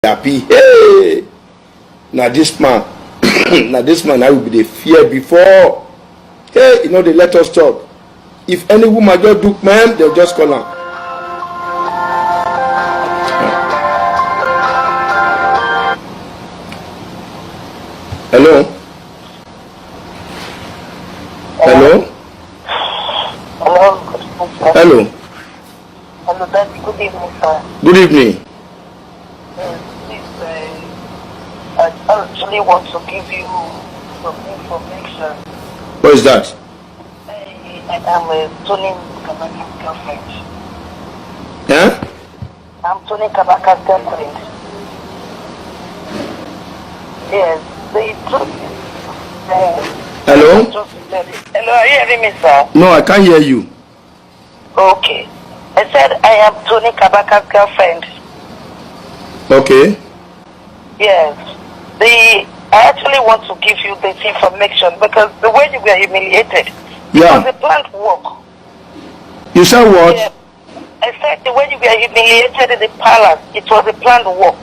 happy. Hey, now this man, now this man, I will be the fear before. Hey, you know they let us talk. If any woman just do man, they'll just call her. Hello. Hello. Hello. Hello. Hello, Daddy. Good evening, sir. Good evening. Please, I actually want to give you some information. What is that? I am Tony Kabaka's girlfriend. Huh? I'm Tony Kabaka's girlfriend. Yes, the truth is, hello? Hello, are you hearing me, sir? No, I can't hear you. Okay. I said I am Tony Kabaka's girlfriend. Okay. Yes. I actually want to give you this information because the way you were humiliated, yeah, it was a planned work. You said what? Yeah. I said the way you were humiliated in the palace, it was a planned work.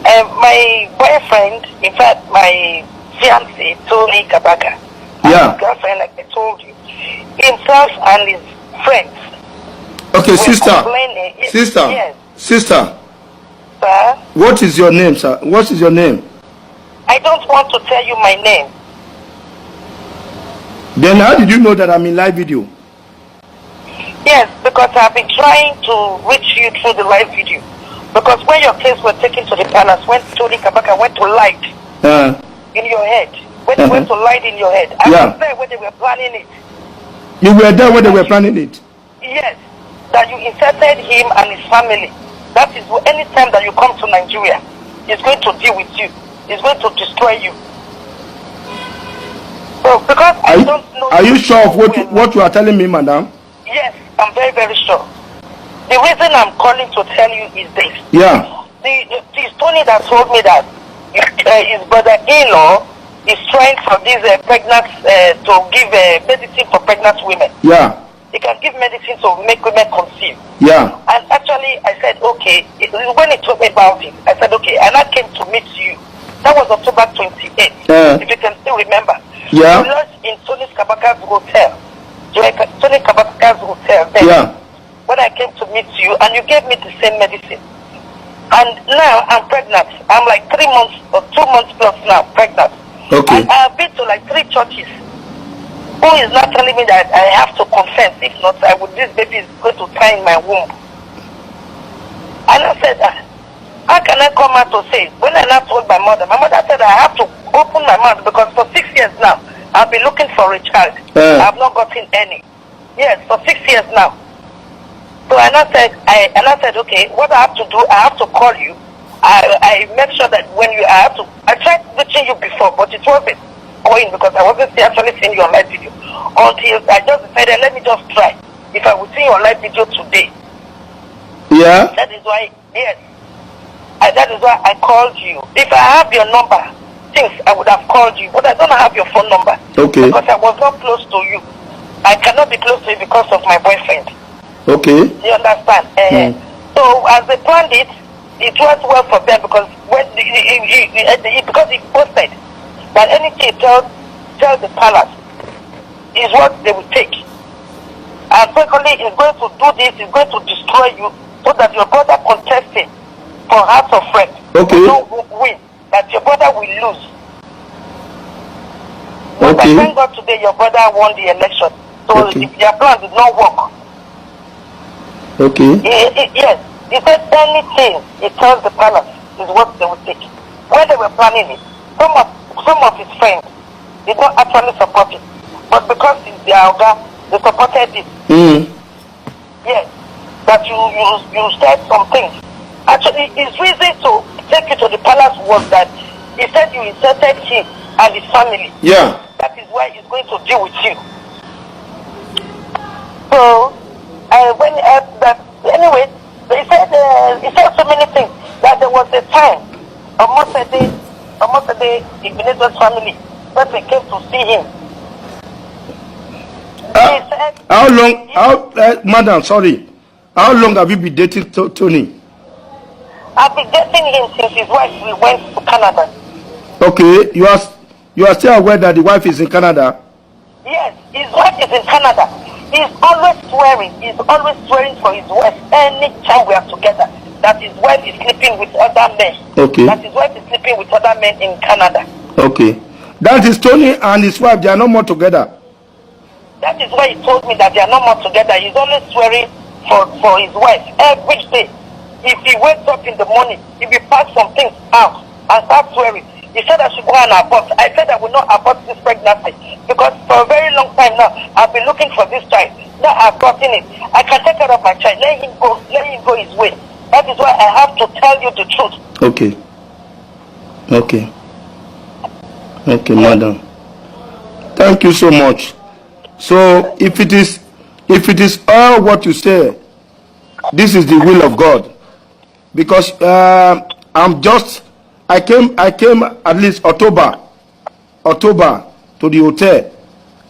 My boyfriend, in fact, my fiancé, Tony Kabaka, yeah, his girlfriend, like I told you, himself and his friends. Okay, sister. Sister. Yes. Sister. Sir? What is your name, sir? What is your name? I don't want to tell you my name. Then how did you know that I'm in live video? Yes, because I've been trying to reach you through the live video. Because when your case was taken to the palace, when Tony Kabaka went to light in your head, when he went to light in your head, I was there when they were planning it. You were there when they were planning it? Yes, that you inserted him and his family. That is, any time that you come to Nigeria, he's going to deal with you. He's going to destroy you. So, because I don't know... Are you sure of what you are telling me, madam? Yes, I'm very, very sure. The reason I'm calling to tell you is this. Yeah. It's Tony that told me that his brother-in-law is trying for this pregnant, to give medicine for pregnant women. Yeah. He can give medicine to make women conceive. Yeah. And actually, I said, okay. When he told me about it, I said, okay. And I came to meet you. That was October 28th, if you can still remember. Yeah. You lodged in Tony Kabaka's hotel. Tony Kabaka's hotel there. Yeah. When I came to meet you, and you gave me the same medicine. And now I'm pregnant. I'm like 3 months or 2 months plus now pregnant. Okay. And I have been to like 3 churches. Who is not telling me that I have to confess? If not, this baby is going to die in my womb. And I said, how can I come out to say? When I now told my mother said I have to open my mouth because for 6 years now, I've been looking for a child. I have not gotten any. Yes, for 6 years now. So I said, okay, what I have to do, I have to call you. I make sure that I tried reaching you before, but it wasn't going because I wasn't actually seeing your live video. Until I just decided, let me just try. If I would see your live video today. Yeah. That is why, yes. That is why I called you. If I have your number, things I would have called you, but I don't have your phone number. Okay. Because I was not close to you. I cannot be close to you because of my boyfriend. Okay. You understand? So as they planned it, it worked well for them because when because he posted that anything tell the palace is what they will take. And secondly, he's going to do this, he's going to destroy you so that your brother contesting for Heart of Friend will win, that your brother will lose. But I thank God today your brother won the election. So their plan did not work. Okay. Yes. He said anything he tells the palace is what they will take. When they were planning it, some of his friends did not actually support it. But because it's their Oga, they supported it. Yes. That you said some things. Actually, his reason to take you to the palace was that he said you insulted him and his family. Yeah. That is why he's going to deal with you. So, anyway, he said so many things that there was a time, almost a day, Igbenegbu's family, when they came to see him. He said, how long, madam, sorry, how long have you been dating Tony? I've been getting him since his wife we went to Canada. Okay, you are still aware that the wife is in Canada? Yes, his wife is in Canada. He's always swearing. He's always swearing for his wife anytime we are together that his wife is sleeping with other men. Okay. That his wife is sleeping with other men in Canada. Okay. That is Tony and his wife. They are no more together. That is why he told me that they are no more together. He's always swearing for his wife every day. If he wakes up in the morning, if he pass some things out and start swearing, he said I should go and abort. I said I will not abort this pregnancy because for a very long time now I've been looking for this child. Now I've gotten it. I can take care of my child. Let him go his way. That is why I have to tell you the truth. Okay. Okay. Okay, madam. Thank you so much. So if it is all what you say, this is the will of God. Because I came at least October to the hotel.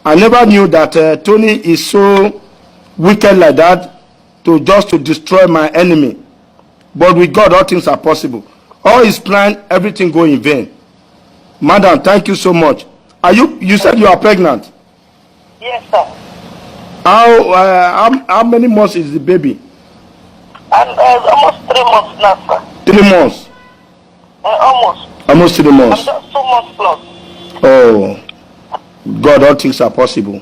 I never knew that Tony is so wicked like that to destroy my enemy. But with God, all things are possible. All his plan, everything go in vain. Madam, thank you so much. You said you are pregnant? Yes, sir. How many months is the baby? Almost 3 months now, sir. 3 months? Almost 3 months. I'm just 2 months plus. Oh, God, all things are possible.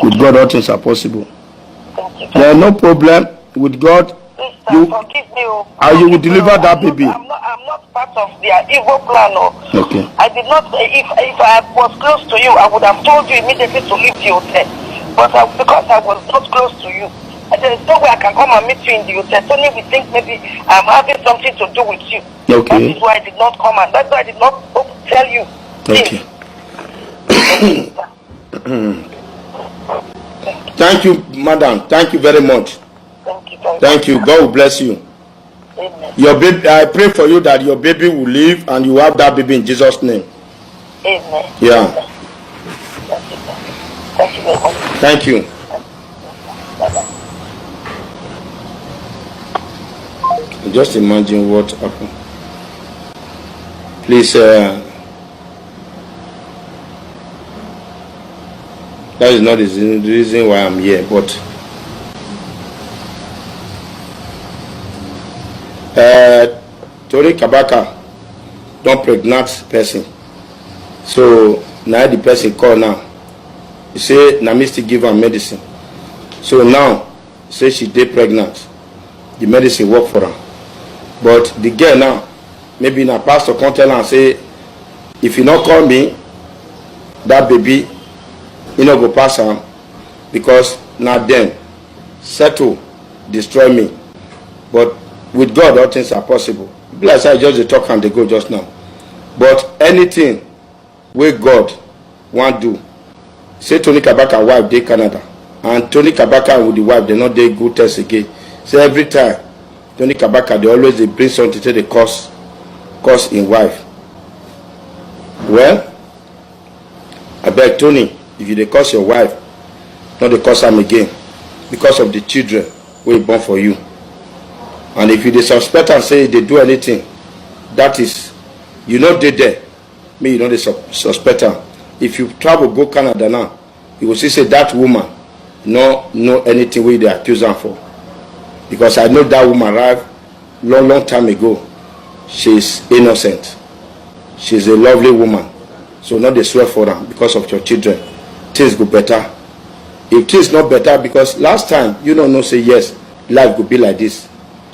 With God, all things are possible. Thank you. There is no problem with God. Please, sir, forgive me. You will deliver that baby. I'm not part of their evil plan. Okay. I did not. If I was close to you, I would have told you immediately to leave the hotel. But because I was not close to you, there is no way I can come and meet you in the hotel. Only we think maybe I'm having something to do with you. Okay. That is why I did not come, and that's why I did not tell you. Okay. Thank you, madam. Thank you very much. Thank you. Very Thank you. God will bless you. Amen. Your baby, I pray for you that your baby will live and you have that baby in Jesus' name. Amen. Yeah. Amen. Thank you very much. Thank you. Bye-bye. Just imagine what happened. Please, that is not the reason why I'm here, but Tori Kabaka don't pregnant person. So now the person call now. He say na me still give her medicine. So now say she dey pregnant. The medicine work for her. But the girl now, maybe na pastor come tell her and say, if you not call me, that baby, you know go pass her because now then settle, destroy me. But with God, all things are possible. Bless I just the talk and they go just now. But anything where God want do, say Tony Kabaka wife dey Canada, and Tony Kabaka with the wife they not dey good test again. So every time Tony Kabaka they always they bring something to the cause in wife. Well, I beg Tony, if you dey curse your wife, not dey curse am again because of the children wey born for you. And if you dey suspect and say they do anything, that is, you know they there. Me, you know they suspect her. If you travel go Canada now, you will see say that woman no know anything wey they accuse her for. Because I know that woman arrived long time ago. She's innocent. She's a lovely woman. So not they swear for her because of your children. Things go better. If things not better, because last time you don't know say yes, life could be like this.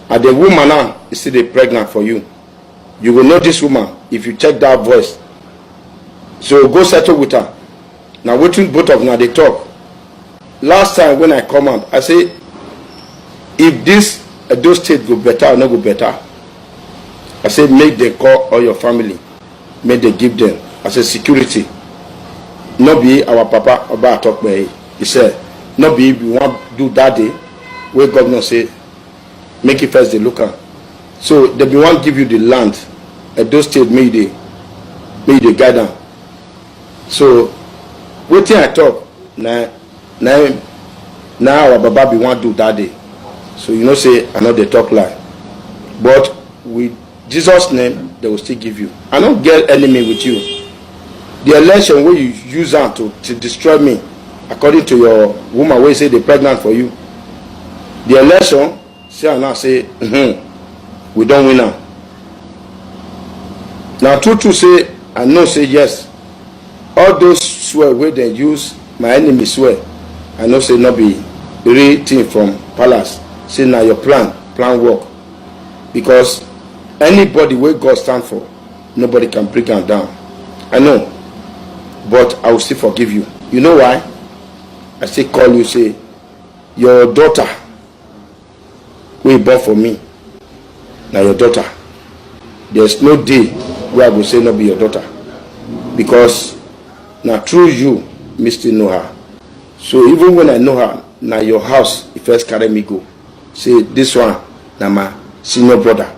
And the woman now is still pregnant for you. You will know this woman if you check that voice. So go settle with her. Now waiting both of them they talk. Last time when I come out, I say if this those states go better or not go better, I say make them call all your family, make them give them. I say security. Not be our papa about talk by. He said, not be we want do that day where governor say make it first they look at. So they be want give you the land at those states made the guide them. So waiting I talk now our baba be want do that day. So you know say I know they talk lie. But with Jesus' name, they will still give you. I don't get enemy with you. The election where you use am to destroy me, according to your woman wey say they pregnant for you. The election, say and now say, we don't win am. Now true say, I know say yes. All those swear where they use, my enemy swear, I know say not be real thing from palace. Say now your plan work. Because anybody where God stand for, nobody can break am down. I know. But I will still forgive you. You know why? I still call you, say, your daughter, who you born for me, now your daughter. There's no day where I will say not be your daughter. Because now through you, me still know her. So even when I know her, now your house, you first carry me go. Say, this one, now my senior brother.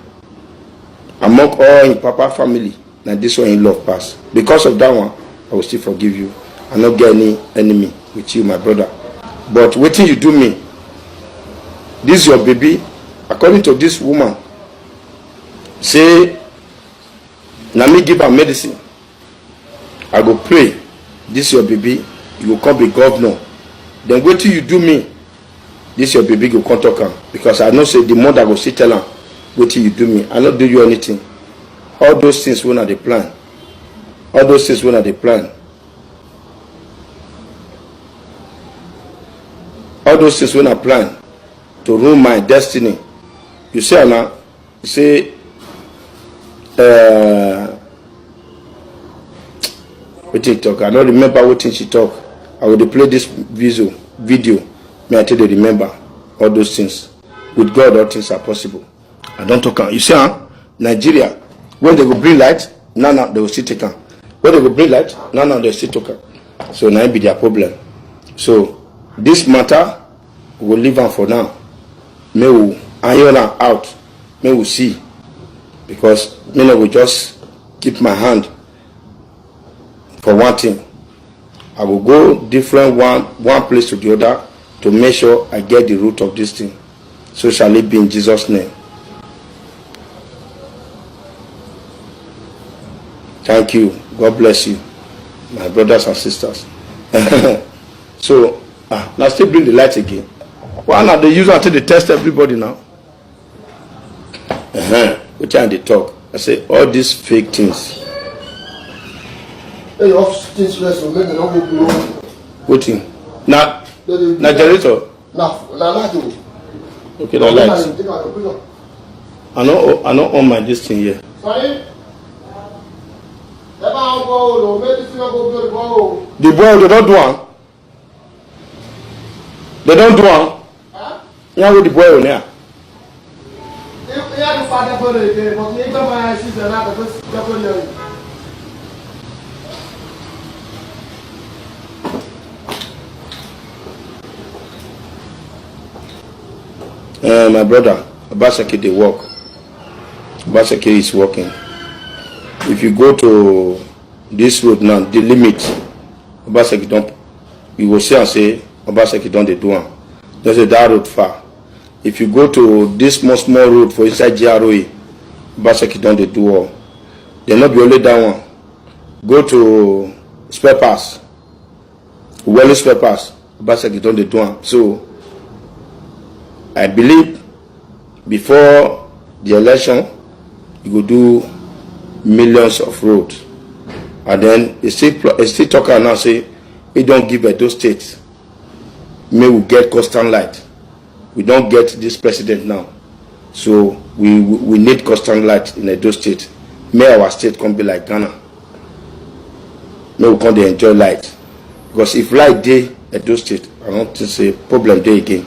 Among all in Papa family, now this one in love pass. Because of that one, I will still forgive you. I not get any enemy with you, my brother. But waiting you do me, this your baby, according to this woman, say, now me give her medicine. I go pray, this your baby, you will come be governor. Then wait till you do me, this your baby go come talk am. Because I know say the mother go still tell am, wait till you do me. I not do you anything. All those things when are the plan. All those things when are the plan. All those things when I plan to ruin my destiny. You say now, you say, what she talk? I don't remember what she talk. I will play this video. May I tell you remember all those things. With God, all things are possible. I don't talk. You see, Nigeria, when they go bring light, now they will still take on. When they go bring light, now they still talk. So now it be their problem. So this matter, we will leave on for now. May we iron her out. May we see. Because me will just keep my hand for one thing. I will go different one place to the other to make sure I get the root of this thing. So shall it be in Jesus' name. Thank you. God bless you, my brothers and sisters. So, now still bring the light again. Why not they use it until they test everybody now? Which time they talk? I say all these fake things. Hey, off things rest will make the number blow. What thing? Now, generator. Now, light. Okay, now light. I know on my this thing here. Sorry. The boy, they don't do one. They don't do one. Yeah, with the boy on there. My brother, Obaseki, they work. Obaseki is working. If you go to this road now, the limit, Obaseki don't, you will see and say, Obaseki don't they do one. There's a that road far. If you go to this small road for inside GROE, Obaseki don't they do all. They not be only that one. Go to spare pass, well spare pass, Obaseki don't they do one. So I believe before the election, you go do millions of roads, and then it's still talking now say we don't give Edo State. May we get constant light. We don't get this president now, so we need constant light in Edo State. May our state can be like Ghana. May we can enjoy light, because if light dey Edo State, I don't think say problem dey again.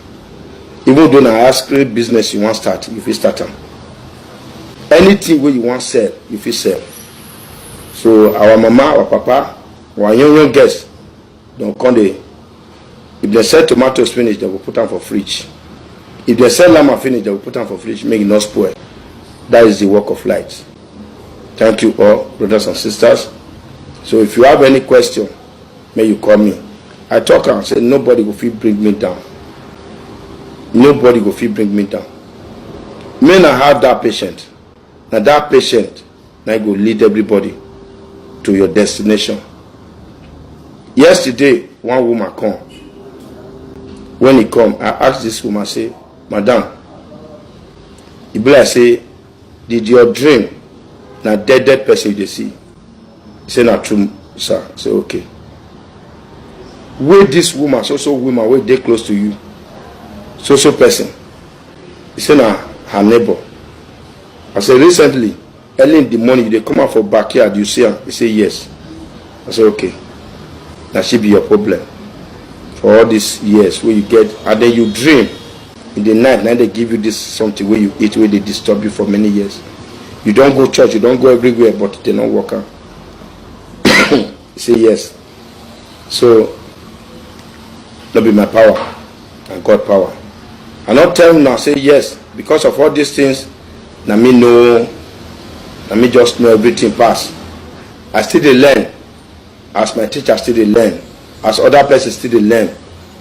Even though na ask business you want start, you fit start am. Anything where you want sell, you fit sell. So our mama, our papa, our young guests don't come there. If they sell tomatoes finish, they will put them for fridge. If they sell llama finish, they will put them for fridge, make it not spoil. That is the work of light. Thank you all, brothers and sisters. So if you have any question, may you call me. I talk and say nobody will feel bring me down. Nobody will feel bring me down. may not have that patient. Now that patient now go lead everybody to your destination. Yesterday, one woman come. When he come, I asked this woman, I say, Madam, I say, did your dream na dead person you see? He say, not true, sir. I say, okay. Where this woman, so woman, where they close to you, so person. He say, na her neighbor. I say, recently, early in the morning, they come out for backyard, you see her? He say, yes. I say, okay. That should be your problem. For all these years where you get, and then you dream in the night, now they give you this something where you eat, where they disturb you for many years. You don't go church, you don't go everywhere, but they don't work out. You say yes. So, that be my power and God power. I not tell him now, say yes, because of all these things, now me know, now me just know everything pass. I still dey learn. As my teacher still dey learn. As other persons still dey learn.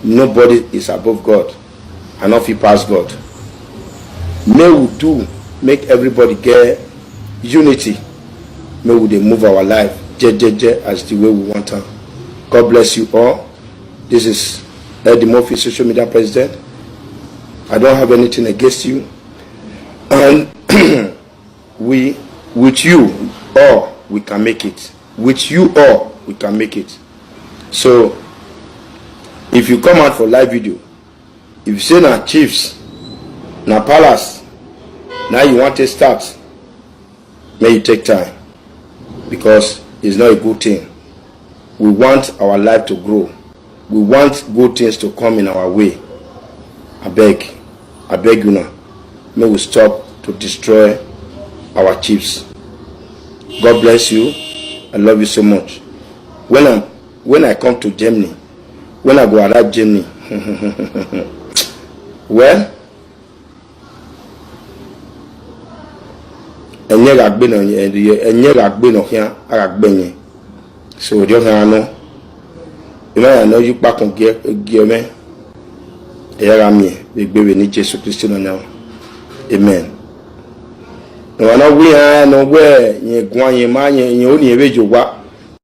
Nobody is above God. And not fit pass God. May we do make everybody get unity. May we dey move our life as the way we want to. God bless you all. This is Eddie Murphy, social media president. I don't have anything against you. And with you all, we can make it. With you all, we can make it. So, if you come out for live video, if you say na chiefs, na palace, now you want to start, may you take time. Because it's not a good thing. We want our life to grow. We want good things to come in our way. I beg you now. May we stop to destroy our chiefs. God bless you. I love you so much. When I come to Germany, when I go around Germany, well, so just know. I know you back on gear me. The baby need Jesus Christ now. Amen. No, I know we are nowhere. You go on your man, you only have your work.